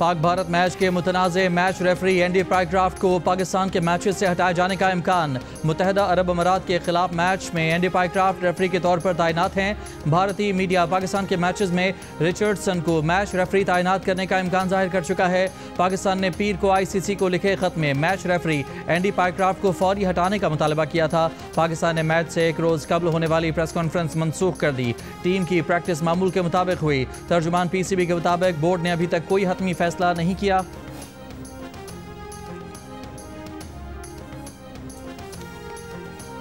Pak Bharat match के मुतनाज़े match referee Andy Pycroft को पाकिस्तान के मैचेस से हटाए जाने का इम्कान। मुत्तहिदा अरब अमारात के खिलाफ मैच में एंडी पाइक्राफ्ट रेफरी के तौर पर तैनात हैं। भारतीय मीडिया पाकिस्तान के मैचेस में रिचर्डसन को मैच रेफरी तैनात करने का इम्कान जाहिर कर चुका है। पाकिस्तान ने पीर को ICC को लिखे खत में मैच रेफरी एंडी पाइक्राफ्ट को फौरी हटाने का मुतालबा किया था। पाकिस्तान ने मैच से एक रोज़ कबल होने वाली प्रेस कॉन्फ्रेंस मनसूख कर दी। टीम की प्रैक्टिस मामूल के मुताबिक हुई। तर्जुमान PCB के मुताबिक बोर्ड ने अभी तक कोई हतमी फैसला नहीं किया।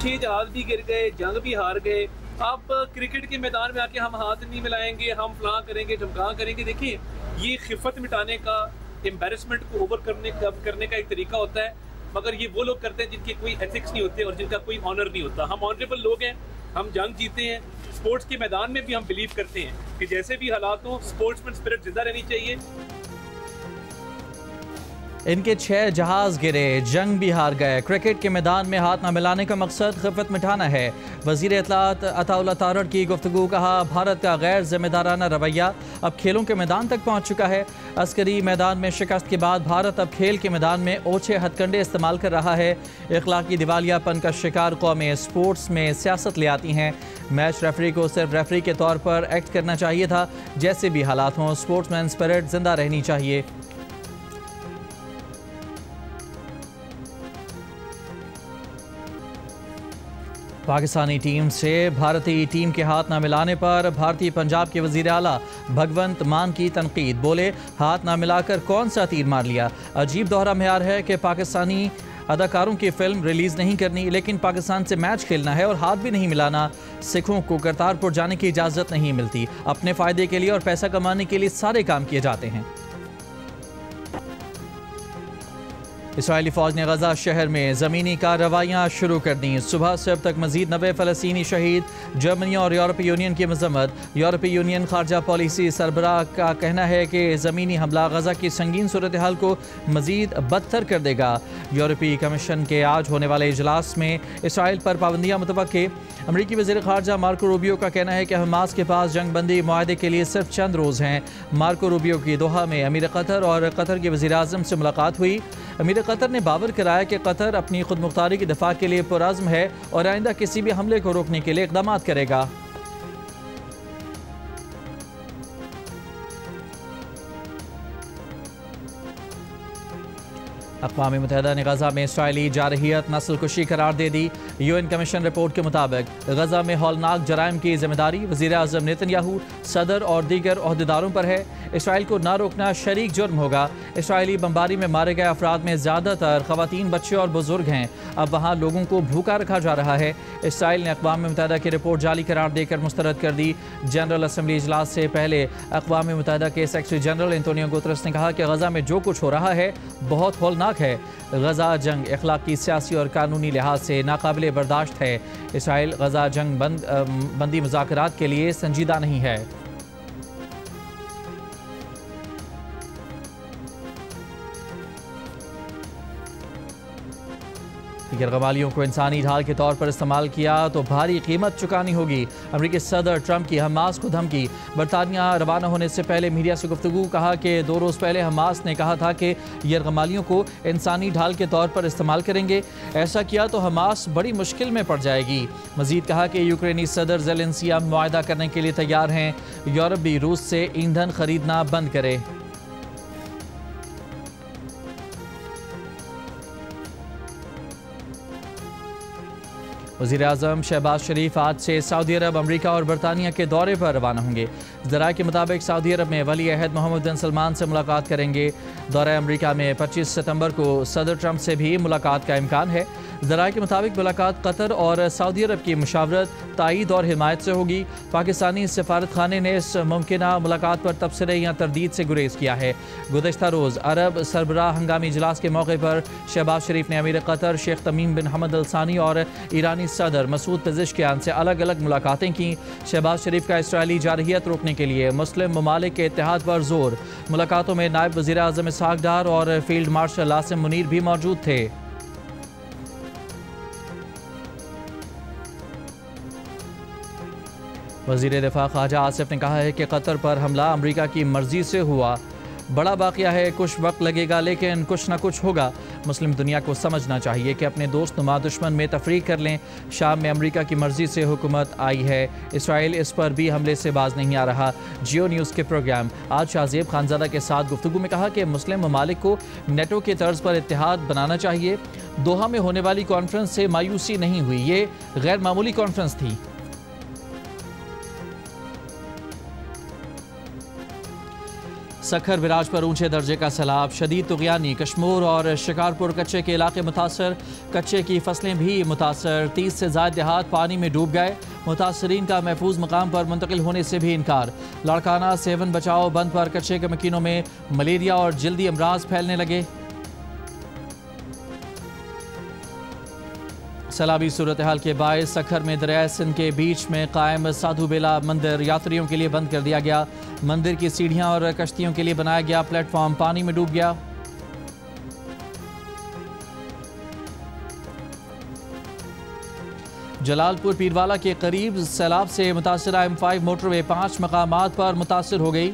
छह जहाज भी गिर गए, जंग भी हार गए। अब क्रिकेट के मैदान में आके हम हाथ नहीं मिलाएंगे, हम फलां करेंगे, ढमकां करेंगे। देखिए, ये खिफत मिटाने का, एम्बेरसमेंट को ओवर करने का एक तरीका होता है, मगर ये वो लोग करते हैं जिनके कोई एथिक्स नहीं होते और जिनका कोई ऑनर नहीं होता। हम ऑनरेबल लोग हैं, हम जंग जीते हैं। स्पोर्ट्स के मैदान में भी हम बिलीव करते हैं कि जैसे भी हालात हो, स्पोर्ट्समैन स्पिरिट जिंदा रहनी चाहिए। इनके 6 जहाज गिरे, जंग भी हार गए। क्रिकेट के मैदान में हाथ न मिलाने का मकसद खिफत मिटाना है। वज़ीर इत्तलात अताउल्लाह तारड़ की गुफ्तगू। कहा, भारत का गैर जिम्मेदाराना रवैया अब खेलों के मैदान तक पहुँच चुका है। अस्करी मैदान में शिकस्त के बाद भारत अब खेल के मैदान में ओछे हथकंडे इस्तेमाल कर रहा है। इखलाकी दिवालियापन का शिकार कौमें स्पोर्ट्स में सियासत ले आती हैं। मैच रेफरी को सिर्फ रेफरी के तौर पर एक्ट करना चाहिए था। जैसे भी हालात हों, स्पोर्ट्समैन स्पिरिट जिंदा रहनी चाहिए। पाकिस्तानी टीम से भारतीय टीम के हाथ न मिलाने पर भारतीय पंजाब के वज़ीर आला भगवंत मान की तनकीद। बोले, हाथ न मिलाकर कौन सा तीर मार लिया। अजीब दोहरा म्यार है कि पाकिस्तानी अदाकारों की फिल्म रिलीज़ नहीं करनी, लेकिन पाकिस्तान से मैच खेलना है और हाथ भी नहीं मिलाना। सिखों को करतारपुर जाने की इजाज़त नहीं मिलती। अपने फ़ायदे के लिए और पैसा कमाने के लिए सारे काम किए जाते हैं। इसराइली फ़ौज ने गजा शहर में ज़मीनी कार्रवाइयाँ शुरू कर दी। सुबह से अब तक मज़ीद 90 फ़लस्तीनी शहीद। जर्मनी और यूरोपीय यूनियन की मज़म्मत। यूरोपीय यूनियन खारजा पॉलिसी सरबराह का कहना है कि ज़मीनी हमला गजा की संगीन सूरत हाल को मज़ीद बदतर कर देगा। यूरोपीय कमीशन के आज होने वाले इजलास में इसराइल पर पाबंदियाँ मुतवक्के। अमरीकी वज़ीर ख़ारजा मार्को रूबियो का कहना है कि हमास के पास जंग बंदी मुआहदे के लिए सिर्फ चंद रोज़ हैं। मार्को रूबियो की दोहा में अमीर कतर और कतर के वज़ीर आज़म से मुलाकात हुई। अमीर कतर ने बावर कराया कि कतर अपनी खुद मुख्तारी के दिफा के लिए पुरज़्म है और आइंदा किसी भी हमले को रोकने के लिए इक़दाम करेगा। अक़वाम मुत्तहिदा ने गजा में इसराइली जारहियत नस्लकुशी करार दे दी। UN कमीशन रिपोर्ट के मुताबिक गजा में हौलनाक जराइम की जिम्मेदारी वज़ीर आज़म नेतन्याहू, सदर और दीगर ओहदेदारों पर है। इसराइल को ना रोकना शरीक जुर्म होगा। इसराइली बमबारी में मारे गए अफराद में ज़्यादातर ख़वातीन, बच्चे और बुजुर्ग हैं। अब वहाँ लोगों को भूखा रखा जा रहा है। इसराइल ने अक़वाम मुत्तहिदा की रिपोर्ट जाली करार देकर मुस्तरद कर दी। जनरल असम्बली इजलास से पहले अक़वाम मुत्तहिदा के सेक्रेटरी जनरल एंटोनियो गुतरस ने कहा कि गजा में जो कुछ हो रहा है बहुत हौलनाक है। गजा जंग इखलाकी, सियासी और कानूनी लिहाज से नाकाबिले बर्दाश्त है। इसराइल गजा जंग बंदी मुज़ाकरात के लिए संजीदा नहीं है। गिरगमालियों को इंसानी ढाल के तौर पर इस्तेमाल किया तो भारी कीमत चुकानी होगी। अमरीकी सदर ट्रंप की हमास को धमकी। बरतानिया रवाना होने से पहले मीडिया से गुफ्तगू। कहा कि 2 रोज़ पहले हमास ने कहा था कि गिरगमालियों को इंसानी ढाल के तौर पर इस्तेमाल करेंगे। ऐसा किया तो हमास बड़ी मुश्किल में पड़ जाएगी। मजीद कहा कि यूक्रेनी सदर ज़ेलेंस्की अब मुआहदा करने के लिए तैयार हैं। यूरोप भी रूस से ईंधन खरीदना बंद करे। वज़ीर आज़म शहबाज शरीफ आज से सऊदी अरब, अमरीका और बरतानिया के दौरे पर रवाना होंगे। ज़राए के मुताबिक सऊदी अरब में वली अहद मोहम्मद बिन सलमान से मुलाकात करेंगे। दौरा अमरीका में 25 सितंबर को सदर ट्रंप से भी मुलाकात का इम्कान है। ज़राए के मुताबिक मुलाकात कतर और सऊदी अरब की मुशावरत, तायीद और हिमायत से होगी। पाकिस्तानी सफारत खाने ने इस मुमकिना मुलाकात पर तबसरे या तरदीद से गुरेज किया है। गुज़श्ता रोज़ अरब सरबराह हंगामी इजलास के मौके पर शहबाज शरीफ ने अमीर कतर शेख तमीम बिन हमद अल सानी और ईरानी सदर मसूद पेज़ेश्कियान से अलग अलग मुलाकातें की। शहबाज शरीफ का इसराइली जारहियत रोकने के लिए मुस्लिम ममालिक के इत्तेहाद पर जोर। मुलाकातों में नायब वज़ीर आज़म इसहाक डार और फील्ड मार्शल आसिम मुनीर भी मौजूद थे। वज़ीर दिफा ख्वाजा आसिफ ने कहा है कि कतर पर हमला अमरीका की मर्जी से हुआ। बड़ा वाक़या है, कुछ वक्त लगेगा लेकिन कुछ ना कुछ होगा। मुस्लिम दुनिया को समझना चाहिए कि अपने दोस्त नुमा दुश्मन में तफरीक कर लें। शाम में अमेरिका की मर्ज़ी से हुकूमत आई है, इसराइल इस पर भी हमले से बाज नहीं आ रहा। जियो न्यूज़ के प्रोग्राम आज शाहजेब खानज़ादा के साथ गुफ्तगू में कहा कि मुस्लिम ममालिक को नेटो के तर्ज पर इत्तेहाद बनाना चाहिए। दोहा में होने वाली कॉन्फ्रेंस से मायूसी नहीं हुई, ये गैर मामूली कॉन्फ्रेंस थी। सखर विराज पर ऊंचे दर्जे का सैलाब, शदीद तुग़यानी, कश्मीर और शिकारपुर कच्चे के इलाके मुतासर, कच्चे की फसलें भी मुतासर। 30 से ज़ायद देहात पानी में डूब गए। मुतासरीन का महफूज मकाम पर मुंतकिल होने से भी इनकार। लाड़काना सेवन बचाओ बंद पर कच्चे के मकीनों में मलेरिया और जल्दी अमराज फैलने लगे। सैलाबी सूरत हाल के बायस सखर में दरिया सिंध के बीच में कायम साधु बेला मंदिर यात्रियों के लिए बंद कर दिया गया। मंदिर की सीढ़ियां और कश्तियों के लिए बनाया गया प्लेटफॉर्म पानी में डूब गया। जलालपुर पीरवाला के करीब सैलाब से मुतासरा M5 मोटरवे 5 मकामात पर मुतासर हो गई।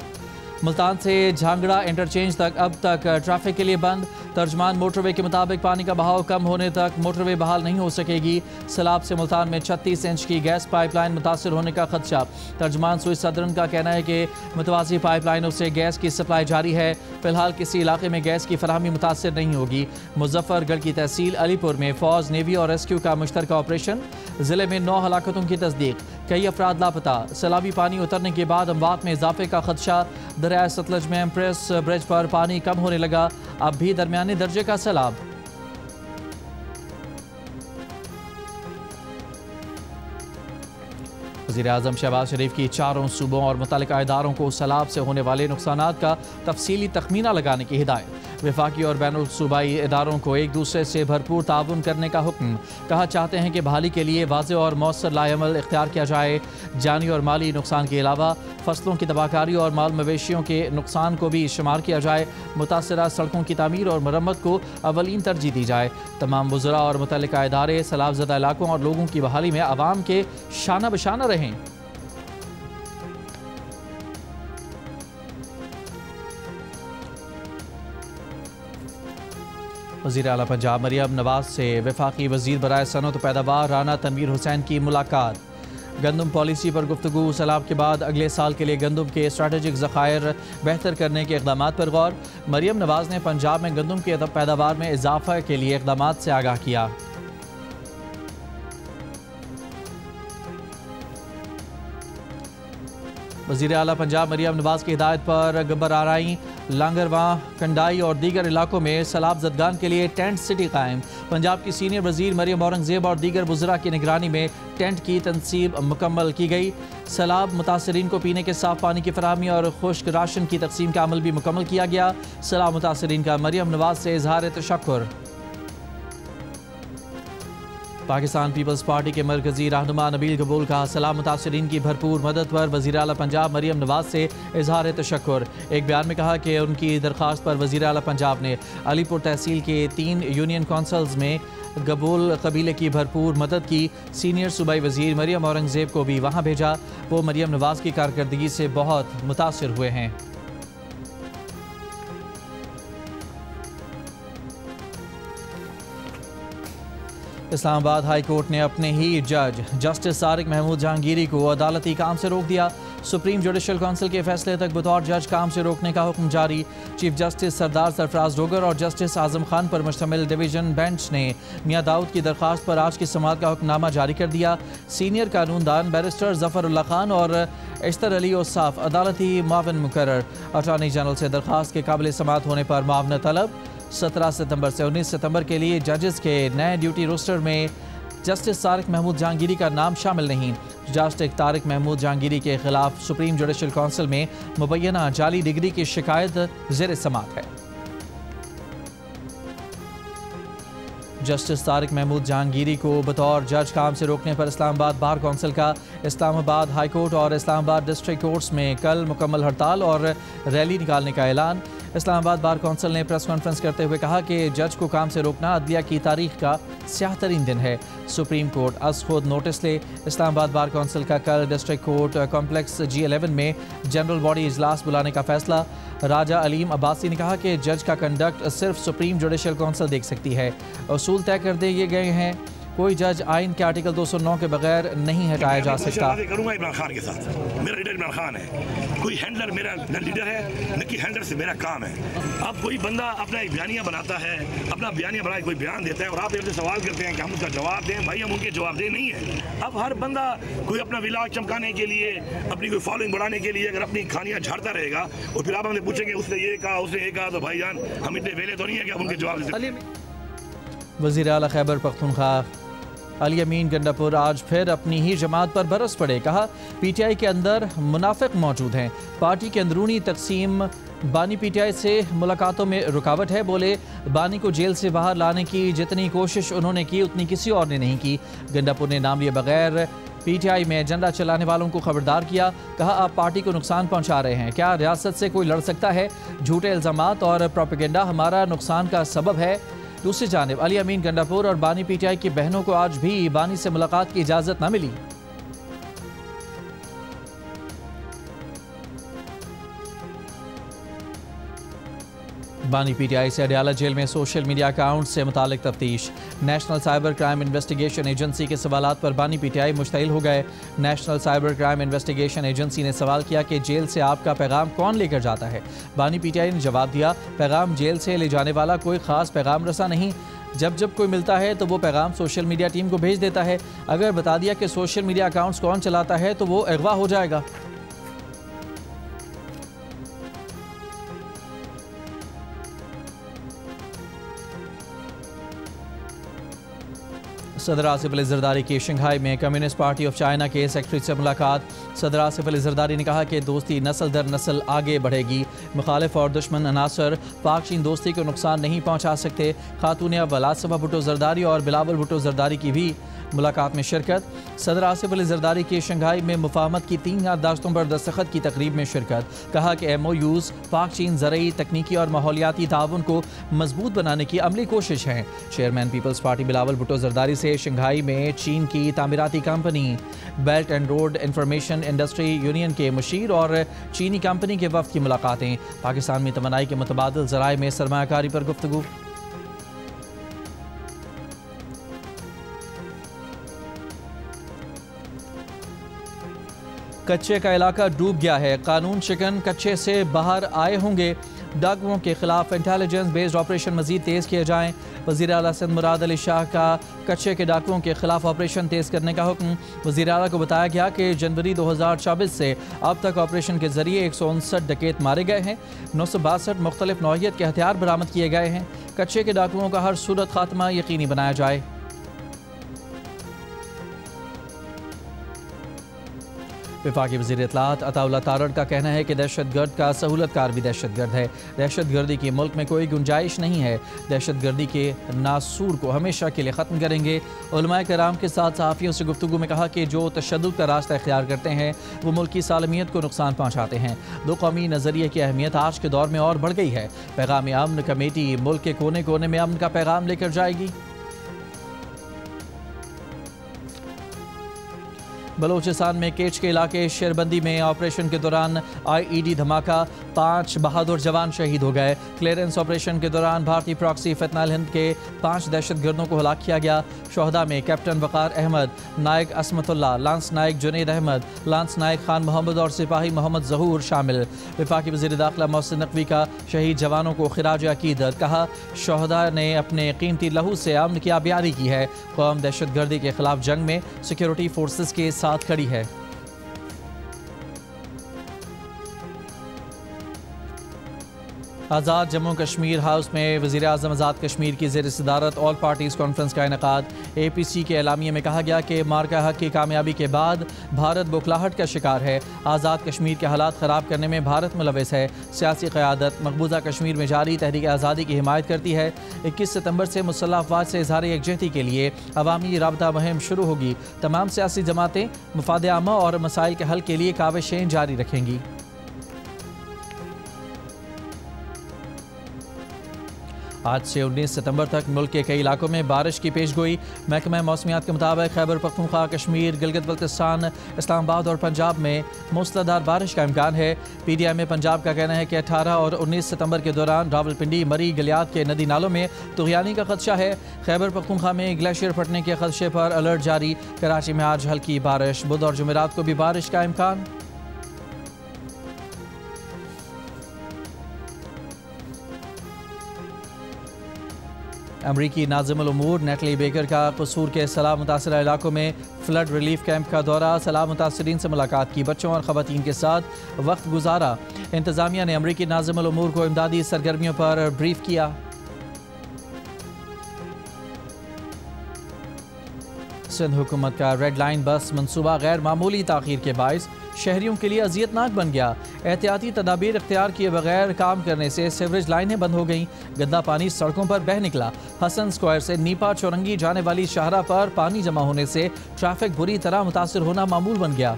मुल्तान से झांगड़ा इंटरचेंज तक अब तक ट्रैफिक के लिए बंद। तर्जमान मोटरवे के मुताबिक पानी का बहाव कम होने तक मोटरवे बहाल नहीं हो सकेगी। सैलाब से मुल्तान में 36 इंच की गैस पाइपलाइन मुतासर होने का खदशा। तर्जमान सुइस सदरन का कहना है कि मुतवाज़ी पाइपलाइनों से गैस की सप्लाई जारी है। फिलहाल किसी इलाके में गैस की फराहमी मुतासर नहीं होगी। मुजफ्फरगढ़ की तहसील अलीपुर में फौज, नेवी और रेस्क्यू का मुश्तरका ऑपरेशन। ज़िले में 9 हलाकतों की तस्दीक, कई अफराद लापता। सैलाबी पानी उतरने के बाद अमवात में इजाफे का खदशा। दरिया सतलज में एम्प्रेस ब्रिज पर पानी कम होने लगा, अब भी दरमियाने दर्जे का सैलाब। वज़ीर-ए-आज़म शहबाज शरीफ की चारों सूबों और मुतल्लिका इदारों को सैलाब से होने वाले नुकसानात का तफसीली तखमीना लगाने की हिदायत। वफाकी और बैनुल सूबाई इदारों को एक दूसरे से भरपूर ताउन करने का हुक्म। कहा चाहते हैं कि बहाली के लिए वाज़ेह और मौसर लाएमल इख्तियार किया जाए। जानी और माली नुकसान के अलावा फसलों की तबाहकारी और माल मवेशियों के नुकसान को भी शुमार किया जाए। मुतासरा सड़कों की तामीर और मरम्मत को अवलीन तरजीह दी जाए। तमाम वज़रा और मुतल्लिका इदारे सैलाबज़दा इलाकों और लोगों की बहाली में आवाम के शाना बशाना रहें। वज़ीर आला पंजाब मरियम नवाज से वफाकी वज़ीर बराए सनअत पैदावार राना तनवीर हुसैन की मुलाकात। गंदम पॉलिसी पर गुफ्तगू। सैलाब के बाद अगले साल के लिए गंदम के स्ट्रेटेजिक ज़खायर बेहतर करने के इक़दाम पर गौर। मरियम नवाज ने पंजाब में गंदम की पैदावार में इजाफा के लिए इक़दाम से आगाह किया। वज़ीर आला पंजाब मरियम नवाज की हिदायत पर गब्बर आराई, लांगरवां, कंडाई और दीगर इलाकों में सैलाब ज़दगान के लिए टेंट सिटी कायम। पंजाब की सीनियर वज़ीर मरियम औरंगज़ेब और दीगर वज़रा की निगरानी में टेंट की तनसीब मुकम्मल की गई। सैलाब मुतासरीन को पीने के साफ पानी की फराहमी और खुश्क राशन की तकसीम का अमल भी मुकम्मल किया गया। सैलाब मुतासरीन का मरियम नवाज से इज़हार तशक्कुर। पाकिस्तान पीपल्स पार्टी के मरकजी रहनुमा नबील कबूल का सलाम मुतासरीन की भरपूर मदद पर वज़ीर आला पंजाब मरियम नवाज से इजहार तशक्कुर। एक बयान में कहा कि उनकी दरख्वास्त पर वज़ीर आला पंजाब ने अलीपुर तहसील के 3 यूनियन कौंसल्स में गबूल कबीले की भरपूर मदद की। सीनियर सूबाई वज़ीर मरियम औरंगज़ेब को भी वहाँ भेजा। वो मरियम नवाज की कारकर्दगी से बहुत मुतासिर हुए हैं। इस्लामाबाद हाई कोर्ट ने अपने ही जज जस्टिस तारिक महमूद जहांगीरी को अदालती काम से रोक दिया। सुप्रीम जुडिशल काउंसिल के फैसले तक बतौर जज काम से रोकने का हुक्म जारी। चीफ जस्टिस सरदार सरफराज डोगर और जस्टिस आजम खान पर मुश्तमिल डिवीजन बेंच ने मियां दाऊद की दरख्वास्त पर आज की समाअत का हुक्मनामा जारी कर दिया। सीनियर कानूनदान बैरिस्टर जफरुल्लाह खान और इश्तर अली ओसाफ अदालती मुआविन मुकर्रर। अटॉर्नी जनरल से दरख्वास्त के काबिल समाअत होने पर मुआवनत तलब। 17 सितंबर से 19 सितंबर के लिए जजेस के नए ड्यूटी रोस्टर में जस्टिस तारिक महमूद जहांगीरी का नाम शामिल नहीं। जस्टिस तारिक महमूद जहांगीरी के खिलाफ सुप्रीम जुडिशल काउंसिल में मुबैना जाली डिग्री की शिकायत ज़ेर समाअत है। जस्टिस तारिक महमूद जहांगीरी को बतौर जज काम से रोकने पर इस्लामाबाद बार कौंसिल का इस्लामाबाद हाई कोर्ट और इस्लामाबाद डिस्ट्रिक्ट कोर्ट्स में कल मुकम्मल हड़ताल और रैली निकालने का ऐलान। इस्लामाबाद बार कौंसिल ने प्रेस कॉन्फ्रेंस करते हुए कहा कि जज को काम से रोकना अदलिया की तारीख का स्याह तरीन दिन है। सुप्रीम कोर्ट अज खुद नोटिस ले। इस्लामाबाद बार कौंसिल का कल डिस्ट्रिक्ट कोर्ट कॉम्प्लेक्स G11 में जनरल बॉडी इजलास बुलाने का फैसला। राजा अलीम अब्बासी ने कहा कि जज का कंडक्ट सिर्फ सुप्रीम जुडिशल काउंसिल देख सकती है। उसूल तय कर दिए गए हैं, कोई जज आइन के आर्टिकल 209 के बगैर नहीं हटाया जा सकता। करूंगा इमरान खान के साथ, मेरा लीडर इमरान खान है, कोई हैंडलर मेरा न लीडर है न कि हैंडलर से मेरा काम है। अब कोई बंदा अपना एक बयानिया बनाता है, अपना बयानिया बना कोई बयान देता है और आप इनसे सवाल करते हैं कि हम उसका जवाब दें। भाई हम उनके जवाबदेह नहीं है। अब हर बंदा कोई अपना विलास चमकाने के लिए, अपनी कोई फॉलोइंग बढ़ाने के लिए अगर अपनी खानियां झाड़ता रहेगा और फिर आप हमें पूछेंगे उसने ये कहा उसने ये कहा, तो भाईजान हम इतने वेले तो नहीं है कि आप उनके जवाब दे सकते। वज़ीर आला खैबर पख्तूनख्वा अली अमीन गंडापुर आज फिर अपनी ही जमात पर बरस पड़े। कहा PTI के अंदर मुनाफिक मौजूद हैं, पार्टी के अंदरूनी तकसीम बानी PTI से मुलाकातों में रुकावट है। बोले बानी को जेल से बाहर लाने की जितनी कोशिश उन्होंने की उतनी किसी और ने नहीं की। गंडापुर ने नाम लिए बगैर PTI में एजेंडा चलाने वालों को खबरदार किया। कहा आप पार्टी को नुकसान पहुंचा रहे हैं। क्या रियासत से कोई लड़ सकता है? झूठे इल्ज़ामात और प्रोपेगेंडा हमारा नुकसान का सबब है। दूसरी जानिब अली अमीन गंडापुर और बानी PTI की बहनों को आज भी बानी से मुलाकात की इजाज़त न मिली। बानी PTI से अडयाला जेल में सोशल मीडिया अकाउंट से मुतालिक तफ्तीश। National cyber crime investigation agency के सवालात पर बानी PTI मुश्तइल हो गए। National cyber crime investigation agency ने सवाल किया कि जेल से आपका पैगाम कौन लेकर जाता है। बानी PTI ने जवाब दिया, पैगाम जेल से ले जाने वाला कोई ख़ास पैगाम रसा नहीं। जब जब कोई मिलता है तो वो पैगाम सोशल मीडिया टीम को भेज देता है। अगर बता दिया कि सोशल मीडिया अकाउंट्स कौन चलाता है तो वो अगवा हो जाएगा। सदर आसिफ अली जरदारी की शंघाई में कम्युनिस्ट पार्टी ऑफ चाइना के सेक्रेटरी से मुलाकात। सदर आसिफ अली जरदारी ने कहा कि दोस्ती नस्ल दर नस्ल आगे बढ़ेगी। मुखालिफ और दुश्मन अनासर पाक चीन दोस्ती को नुकसान नहीं पहुंचा सकते। खातून अव्वल आसिफा भुट्टो जरदारी और बिलावल भुट्टो जरदारी की भी मुलाकात में शिरकत। सदर आसिफ अली जरदारी की शंघाई में मुफाहमत की 3 याददाश्तों पर दस्तखत की तकरीब में शिरकत। कहा कि MOUs पाक चीन ज़रई, तकनीकी और माहौलियाती ताउन को मजबूत बनाने की अमली कोशिश है। Chairman People's Party Bilawal Bhutto Zardari से शंघाई में चीन की तामीराती company belt and road information industry union के मुशीर और चीनी कंपनी के वफ़द की मुलाकातें। पाकिस्तान में तमन्नाई के मुतबादिल ज़राए में सरमायाकारी पर गुफ्तगू। कच्चे का इलाका डूब गया है, कानून शिकन कच्चे से बाहर आए होंगे। डाकुओं के खिलाफ इंटेलिजेंस बेस्ड ऑपरेशन मजीद तेज़ किए जाएँ। वज़ीर आला सिंध मुराद अली शाह का कच्चे के डाकुओं के खिलाफ ऑपरेशन तेज़ करने का हुक्म। वज़ीर आला को बताया गया कि जनवरी 2024 से अब तक ऑपरेशन के जरिए 159 डकैत मारे गए हैं। 962 मुख्तलिफ नौइयत के हथियार बरामद किए गए हैं। कच्चे के डाकुओं का हर सूरत खात्मा यकीनी बनाया जाए। वफाकी वज़ीर इत्तलात अताउल्लाह तारड़ का कहना है कि दहशतगर्द का सहूलतकार भी दहशतगर्द है। दहशतगर्दी की मुल्क में कोई गुंजाइश नहीं है। दहशतगर्दी के नासूर को हमेशा के लिए ख़त्म करेंगे। उलमाए कराम के साथ सहाफ़ियों से गुफ्तगू में कहा कि जो तशद्दुद का रास्ता इख्तियार करते हैं वो मुल्क की सालमियत को नुकसान पहुँचाते हैं। दो कौमी नज़रिए की अहमियत आज के दौर में और बढ़ गई है। पैगाम अमन कमेटी मुल्क के कोने कोने में अमन का पैगाम लेकर जाएगी। बलोचिस्तान में केच के इलाके शेरबंदी में ऑपरेशन के दौरान IED धमाका, 5 बहादुर जवान शहीद हो गए। क्लियरेंस ऑपरेशन के दौरान भारतीय प्रॉक्सी फितनाल हिंद के 5 दहशतगर्दों को हलाक किया गया। शोहदा में कैप्टन वक़ार अहमद, नायक असमतुल्लाह, लांस नायक जुनैद अहमद, लांस नायक खान मोहम्मद और सिपाही मोहम्मद ज़हूर शामिल। वफाकी वज़ीर दाखिला मोहसिन नकवी का शहीद जवानों को खिराज अकीदत। कहा शोहदा ने अपने कीमती लहू से अमन की आबियारी की है। कौम दहशतगर्दी के खिलाफ जंग में सिक्योरिटी फोर्सेस के साथ खड़ी है। आज़ाद जम्मू कश्मीर हाउस में वज़ीर-ए-आज़म आज़ाद कश्मीर की ज़ेर सदारत ऑल पार्टीज़ कॉन्फ्रेंस का इनेकाद। APC के एलामिये में कहा गया कि मार्का हक की कामयाबी के बाद भारत बौखलाहट का शिकार है। आज़ाद कश्मीर के हालात ख़राब करने में भारत मुलविस है। सियासी क़यादत मकबूजा कश्मीर में जारी तहरीक आज़ादी की हिमायत करती है। 21 सितंबर से मुसल्लह अफवाज से इज़हार यकजहती के लिए अवामी राबता मुहिम शुरू होगी। तमाम सियासी जमातें मफाद आमा और मसाइल के हल के लिए काविशें जारी रखेंगी। आज से 19 सितंबर तक मुल्क के कई इलाकों में बारिश की पेशगोई। महकमा मौसमियात के मुताबिक खैबर पख्तूनख्वा, कश्मीर, गिलगित बल्तिस्तान, इस्लामाबाद और पंजाब में मूसलाधार बारिश का इम्कान है। PDM पंजाब का कहना है कि 18 और 19 सितंबर के दौरान रावलपिंडी, मरी, गलियात के नदी नालों में तुग़यानी का खदशा है। खैबर पख्तूनख्वा में ग्लेशियर फटने के खदशे पर अलर्ट जारी। कराची में आज हल्की बारिश। बुध और जुमेरात को भी बारिश का इम्कान। अमरीकी नाज़िमुल उमूर नेटली बेकर का कसूर के सैलाब मुतासरा इलाकों में फ्लड रिलीफ कैंप का दौरा। सैलाब मुतासरीन से मुलाकात की, बच्चों और ख़वातीन के साथ वक्त गुजारा। इंतज़ामिया ने अमरीकी नाज़िमुल उमूर को इमदादी सरगर्मियों पर ब्रीफ किया। सिंध हुकूमत का रेड लाइन बस मनसूबा गैर मामूली ताख़ीर के बायस शहरियों के लिए अजियतनाक बन गया। एहतियाती तदाबीर इख्तियार किए बगैर काम करने से सीवरेज लाइनें बंद हो गईं। गंदा पानी सड़कों पर बह निकला। हसन स्क्वायर से नीपा चौरंगी जाने वाली शाहरा पर पानी जमा होने से ट्रैफिक बुरी तरह मुतासिर होना मामूल बन गया।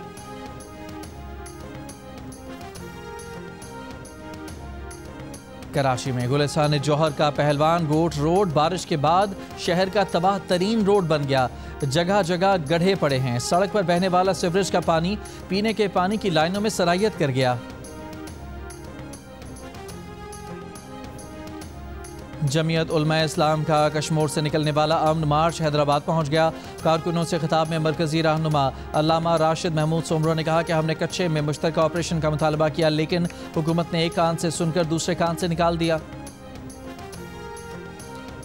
कराची में गुलिस्तान जौहर का पहलवान गोट रोड बारिश के बाद शहर का तबाह तरीन रोड बन गया। जगह जगह गड्ढे पड़े हैं। सड़क पर बहने वाला सीवरेज का पानी पीने के पानी की लाइनों में सरायत कर गया। जमीयत उलमा इस्लाम का कश्मीर से निकलने वाला अमन मार्च हैदराबाद पहुंच गया। कारकुनों से खिताब में मरकजी रहनुमा अल्लामा राशिद महमूद सोमरो ने कहा कि हमने कच्चे में मुश्तरका ऑपरेशन का मुतालबा किया, लेकिन हुकूमत ने एक कान से सुनकर दूसरे कान से निकाल दिया।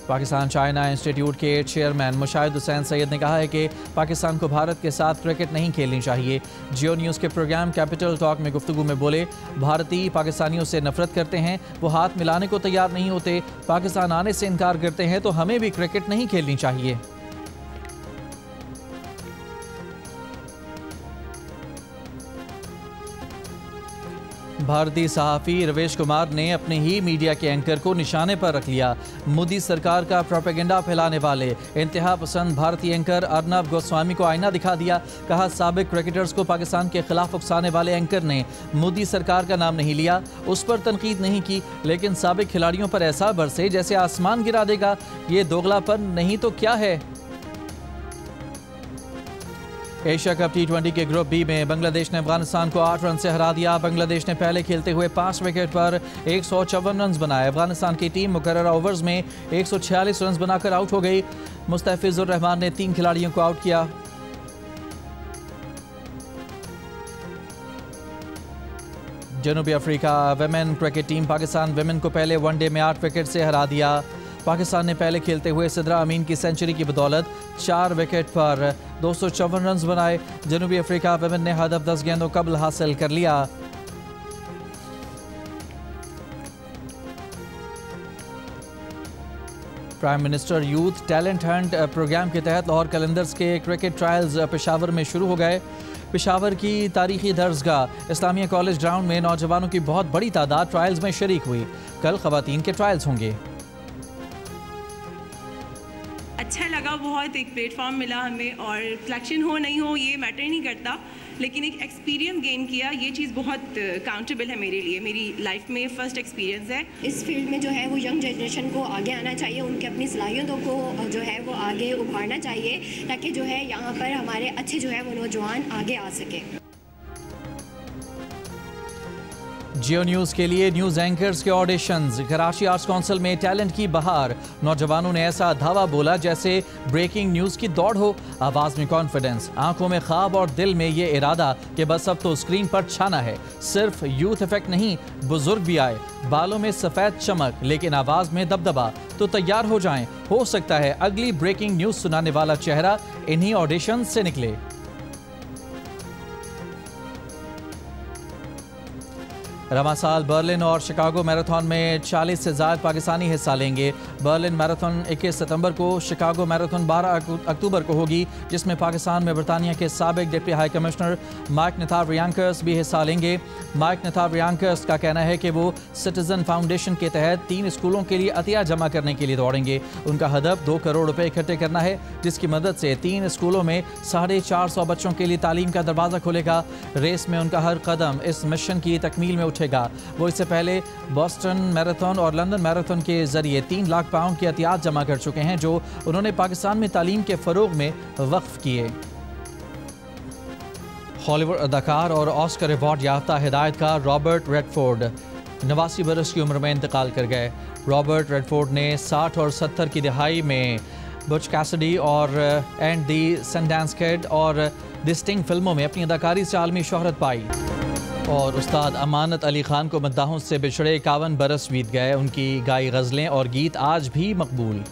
पाकिस्तान चाइना इंस्टीट्यूट के चेयरमैन मुशाहिद हुसैन सैयद ने कहा है कि पाकिस्तान को भारत के साथ क्रिकेट नहीं खेलनी चाहिए। जियो न्यूज़ के प्रोग्राम कैपिटल टॉक में गुफ्तगू में बोले, भारतीय पाकिस्तानियों से नफरत करते हैं, वो हाथ मिलाने को तैयार नहीं होते। पाकिस्तान आने से इनकार करते हैं तो हमें भी क्रिकेट नहीं खेलनी चाहिए। भारतीय सहाफ़ी रवेश कुमार ने अपने ही मीडिया के एंकर को निशाने पर रख लिया। मोदी सरकार का प्रोपेगेंडा फैलाने वाले इंतहा पसंद भारतीय एंकर अर्नब गोस्वामी को आईना दिखा दिया। कहा, साबिक क्रिकेटर्स को पाकिस्तान के खिलाफ उकसाने वाले एंकर ने मोदी सरकार का नाम नहीं लिया, उस पर तनकीद नहीं की, लेकिन साबिक खिलाड़ियों पर ऐसा बरसे जैसे आसमान गिरा देगा। ये दोगलापन नहीं तो क्या है। एशिया कप T20 के ग्रुप बी में बांग्लादेश ने अफगानिस्तान को 8 रन से हरा दिया। बांग्लादेश ने पहले खेलते हुए 5 विकेट पर 154 रन बनाए। अफगानिस्तान की टीम मुकर्रर ओवर्स में 146 रन बनाकर आउट हो गई। मुस्तफिजुर रहमान ने 3 खिलाड़ियों को आउट किया। जनूबी Africa women cricket team Pakistan women को पहले वनडे में 8 विकेट से हरा दिया। पाकिस्तान ने पहले खेलते हुए सिद्रा अमीन की सेंचुरी की बदौलत 4 विकेट पर 254 रन बनाए। जनूबी अफ्रीका विमेन ने हदफ 10 गेंदों कबल हासिल कर लिया। Prime minister youth talent hunt program के तहत लाहौर कलंदर्स के क्रिकेट ट्रायल्स पेशावर में शुरू हो गए। पेशावर की तारीखी दर्जगाह इस्लामिया कॉलेज ग्राउंड में नौजवानों की बहुत बड़ी तादाद ट्रायल्स में शरीक हुई। कल खवातीन के ट्रायल्स होंगे। अच्छा लगा, बहुत एक प्लेटफॉर्म मिला हमें, और सिलेक्शन हो नहीं हो ये मैटर नहीं करता, लेकिन एक एक्सपीरियंस गेन किया, ये चीज़ बहुत काउंटेबल है मेरे लिए। मेरी लाइफ में फ़र्स्ट एक्सपीरियंस है। इस फील्ड में जो है वो यंग जनरेशन को आगे आना चाहिए, उनके अपनी सलाहियतों को जो है वो आगे उभारना चाहिए, ताकि जो है यहाँ पर हमारे अच्छे जो है वो नौजवान आगे आ सके। जियो न्यूज़ के लिए न्यूज़ एंकर्स के ऑडिशंस। कराची आर्ट्स काउंसिल में टैलेंट की बहार। नौजवानों ने ऐसा धावा बोला जैसे ब्रेकिंग न्यूज़ की दौड़ हो। आवाज़ में कॉन्फिडेंस, आंखों में ख्वाब और दिल में ये इरादा कि बस अब तो स्क्रीन पर छाना है। सिर्फ यूथ इफेक्ट नहीं, बुजुर्ग भी आए। बालों में सफ़ेद चमक लेकिन आवाज़ में दबदबा। तो तैयार हो जाएं, हो सकता है अगली ब्रेकिंग न्यूज़ सुनाने वाला चेहरा इन्हीं ऑडिशन से निकले। रवा साल बर्लिन और शिकागो मैराथन में 40 से ज़्यादा पाकिस्तानी हिस्सा लेंगे। बर्लिन मैराथन 21 सितंबर को, शिकागो मैराथन 12 अक्टूबर को होगी, जिसमें पाकिस्तान में बरतानिया के साबिक डिप्टी हाई कमिश्नर माइक नथावरियांकस भी हिस्सा लेंगे। माइक नथावरियांकस का कहना है कि वो सिटीजन फाउंडेशन के तहत 3 स्कूलों के लिए अतिया जमा करने के लिए दौड़ेंगे। उनका हदफ 2 करोड़ रुपए इकट्ठे करना है, जिसकी मदद से 3 स्कूलों में 450 बच्चों के लिए तालीम का दरवाज़ा खुलेगा। रेस में उनका हर कदम इस मिशन की तकमील में उठेगा। वो इससे पहले बॉस्टन मैराथन और लंदन मैराथन के जरिए 3 लाख पाउंड की अतियात जमा कर चुके हैं, जो उन्होंने पाकिस्तान में तालीम के फरोग में वक्फ किए। हॉलीवुड अदाकार और ऑस्कर अवार्ड याफ्ता हिदायतकार रॉबर्ट रेडफोर्ड 89 बरस की उम्र में इंतकाल कर गए। रॉबर्ट रेडफोर्ड ने 60 और 70 की दहाई में बुच कैसिडी और एंड दी सनडांस किड और द स्टिंग फिल्मों में अपनी अदाकारी से आलमी शोहरत पाई। और उस्ताद अमानत अली खान को मद्दाहों से बिछड़े 51 बरस बीत गए। उनकी गाई गज़लें और गीत आज भी मकबूल।